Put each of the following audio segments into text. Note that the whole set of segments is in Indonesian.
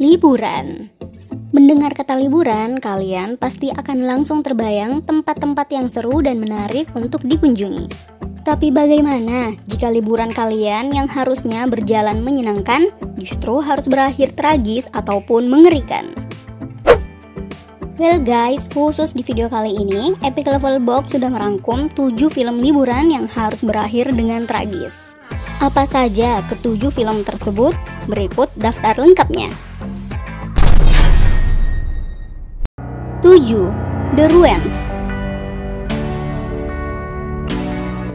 Liburan. Mendengar kata liburan, kalian pasti akan langsung terbayang tempat-tempat yang seru dan menarik untuk dikunjungi. Tapi bagaimana jika liburan kalian yang harusnya berjalan menyenangkan justru harus berakhir tragis ataupun mengerikan? Well guys, khusus di video kali ini, Epic Level Box sudah merangkum 7 film liburan yang harus berakhir dengan tragis. Apa saja ke-7 film tersebut? Berikut daftar lengkapnya. 7. The Ruins.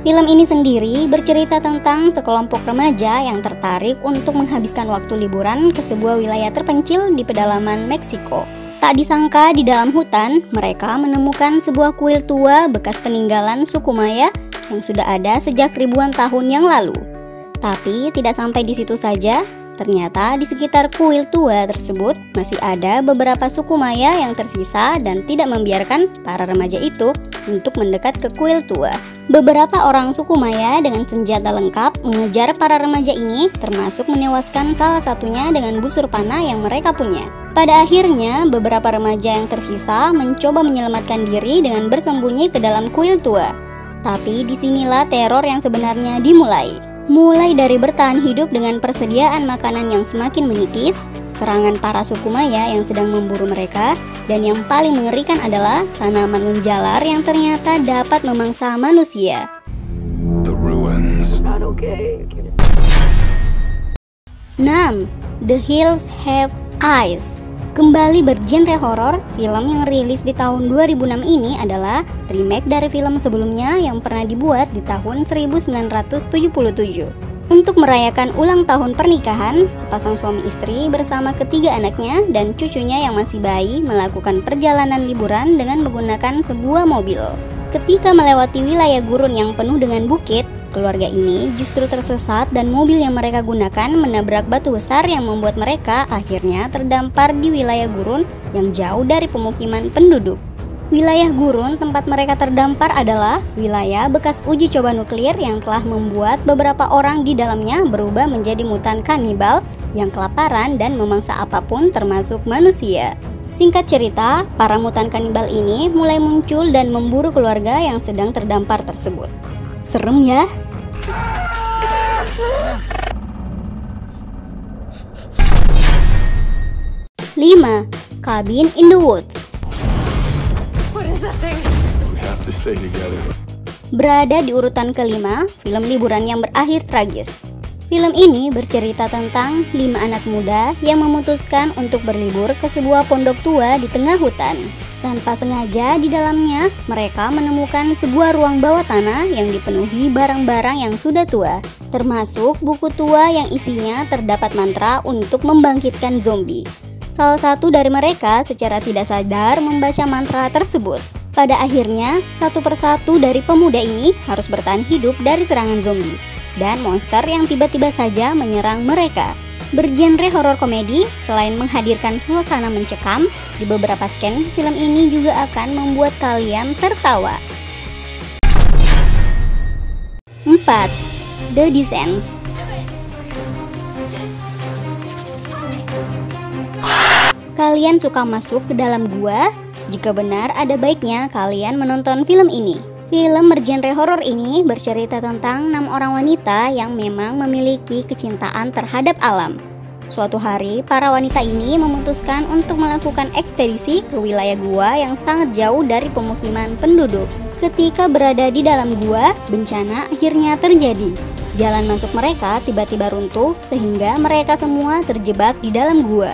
Film ini sendiri bercerita tentang sekelompok remaja yang tertarik untuk menghabiskan waktu liburan ke sebuah wilayah terpencil di pedalaman Meksiko. Tak disangka di dalam hutan, mereka menemukan sebuah kuil tua bekas peninggalan suku Maya yang sudah ada sejak ribuan tahun yang lalu. Tapi tidak sampai di situ saja. Ternyata di sekitar kuil tua tersebut masih ada beberapa suku Maya yang tersisa dan tidak membiarkan para remaja itu untuk mendekat ke kuil tua. Beberapa orang suku Maya dengan senjata lengkap mengejar para remaja ini, termasuk menewaskan salah satunya dengan busur panah yang mereka punya. Pada akhirnya, beberapa remaja yang tersisa mencoba menyelamatkan diri dengan bersembunyi ke dalam kuil tua. Tapi disinilah teror yang sebenarnya dimulai. Mulai dari bertahan hidup dengan persediaan makanan yang semakin menipis, serangan para suku Maya yang sedang memburu mereka, dan yang paling mengerikan adalah tanaman menjalar yang ternyata dapat memangsa manusia. The Ruins. 6. The Hills Have Eyes. Kembali bergenre horor, film yang rilis di tahun 2006 ini adalah remake dari film sebelumnya yang pernah dibuat di tahun 1977. Untuk merayakan ulang tahun pernikahan, sepasang suami istri bersama ketiga anaknya dan cucunya yang masih bayi melakukan perjalanan liburan dengan menggunakan sebuah mobil. Ketika melewati wilayah gurun yang penuh dengan bukit, keluarga ini justru tersesat dan mobil yang mereka gunakan menabrak batu besar yang membuat mereka akhirnya terdampar di wilayah gurun yang jauh dari pemukiman penduduk. Wilayah gurun tempat mereka terdampar adalah wilayah bekas uji coba nuklir yang telah membuat beberapa orang di dalamnya berubah menjadi mutan kanibal yang kelaparan dan memangsa apapun termasuk manusia. Singkat cerita, para mutan kanibal ini mulai muncul dan memburu keluarga yang sedang terdampar tersebut. Serem ya? Lima. Cabin in the Woods. Berada di urutan kelima, film liburan yang berakhir tragis. Film ini bercerita tentang 5 anak muda yang memutuskan untuk berlibur ke sebuah pondok tua di tengah hutan. Tanpa sengaja di dalamnya, mereka menemukan sebuah ruang bawah tanah yang dipenuhi barang-barang yang sudah tua, termasuk buku tua yang isinya terdapat mantra untuk membangkitkan zombie. Salah satu dari mereka secara tidak sadar membaca mantra tersebut. Pada akhirnya, satu persatu dari pemuda ini harus bertahan hidup dari serangan zombie dan monster yang tiba-tiba saja menyerang mereka. Bergenre horor komedi, selain menghadirkan suasana mencekam, di beberapa scan film ini juga akan membuat kalian tertawa. 4. The Descent. Kalian suka masuk ke dalam gua? Jika benar, ada baiknya kalian menonton film ini. Film bergenre horor ini bercerita tentang 6 orang wanita yang memang memiliki kecintaan terhadap alam. Suatu hari, para wanita ini memutuskan untuk melakukan ekspedisi ke wilayah gua yang sangat jauh dari pemukiman penduduk. Ketika berada di dalam gua, bencana akhirnya terjadi. Jalan masuk mereka tiba-tiba runtuh sehingga mereka semua terjebak di dalam gua.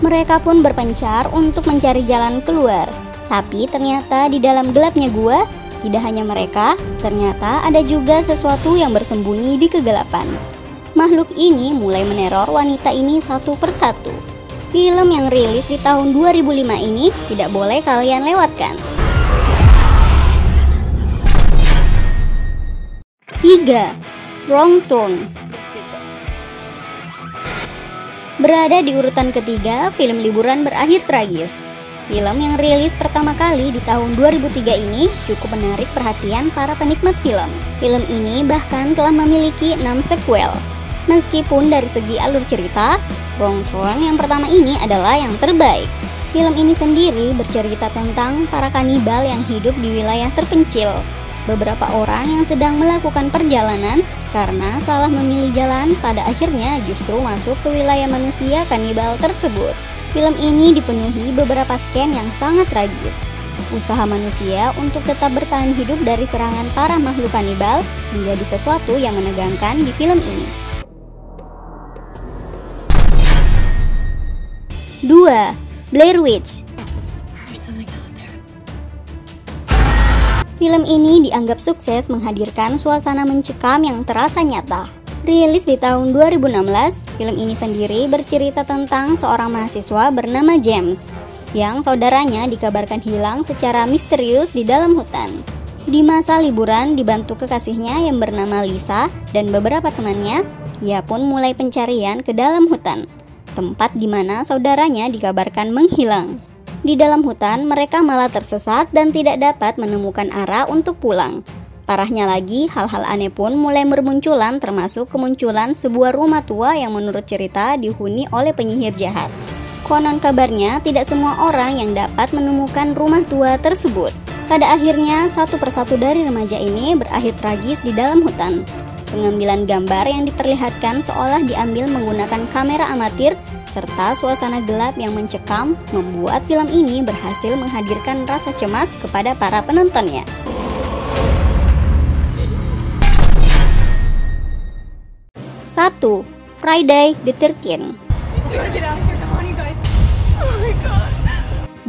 Mereka pun berpencar untuk mencari jalan keluar. Tapi ternyata di dalam gelapnya gua, tidak hanya mereka, ternyata ada juga sesuatu yang bersembunyi di kegelapan. Makhluk ini mulai meneror wanita ini satu persatu. Film yang rilis di tahun 2005 ini tidak boleh kalian lewatkan. 3. Wrong Turn. Berada di urutan ketiga, film liburan berakhir tragis. Film yang rilis pertama kali di tahun 2003 ini cukup menarik perhatian para penikmat film. Film ini bahkan telah memiliki 6 sequel. Meskipun dari segi alur cerita, Wrong Turn yang pertama ini adalah yang terbaik. Film ini sendiri bercerita tentang para kanibal yang hidup di wilayah terpencil. Beberapa orang yang sedang melakukan perjalanan karena salah memilih jalan pada akhirnya justru masuk ke wilayah manusia kanibal tersebut. Film ini dipenuhi beberapa scene yang sangat tragis. Usaha manusia untuk tetap bertahan hidup dari serangan para makhluk kanibal menjadi sesuatu yang menegangkan di film ini. 2. Blair Witch. Film ini dianggap sukses menghadirkan suasana mencekam yang terasa nyata. Rilis di tahun 2016, film ini sendiri bercerita tentang seorang mahasiswa bernama James yang saudaranya dikabarkan hilang secara misterius di dalam hutan. Di masa liburan dibantu kekasihnya yang bernama Lisa dan beberapa temannya, ia pun mulai pencarian ke dalam hutan, tempat di mana saudaranya dikabarkan menghilang. Di dalam hutan, mereka malah tersesat dan tidak dapat menemukan arah untuk pulang. Parahnya lagi, hal-hal aneh pun mulai bermunculan, termasuk kemunculan sebuah rumah tua yang menurut cerita dihuni oleh penyihir jahat. Konon kabarnya, tidak semua orang yang dapat menemukan rumah tua tersebut. Pada akhirnya, satu persatu dari remaja ini berakhir tragis di dalam hutan. Pengambilan gambar yang diperlihatkan seolah diambil menggunakan kamera amatir serta suasana gelap yang mencekam membuat film ini berhasil menghadirkan rasa cemas kepada para penontonnya. Satu, Friday the 13th.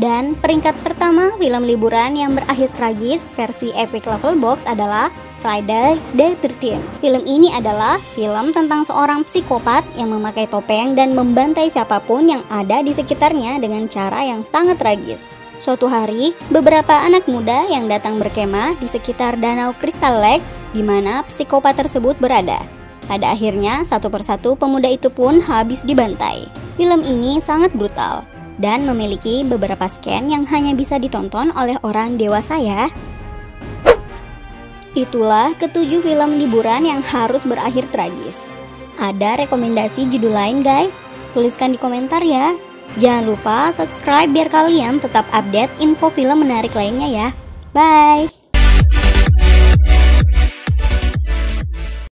Dan peringkat pertama film liburan yang berakhir tragis versi Epic Level Box adalah Friday the 13th. Film ini adalah film tentang seorang psikopat yang memakai topeng dan membantai siapapun yang ada di sekitarnya dengan cara yang sangat tragis. Suatu hari, beberapa anak muda yang datang berkemah di sekitar danau Crystal Lake di mana psikopat tersebut berada. Pada akhirnya, satu persatu pemuda itu pun habis dibantai. Film ini sangat brutal dan memiliki beberapa scene yang hanya bisa ditonton oleh orang dewasa ya. Itulah ketujuh film liburan yang harus berakhir tragis. Ada rekomendasi judul lain guys? Tuliskan di komentar ya. Jangan lupa subscribe biar kalian tetap update info film menarik lainnya ya. Bye!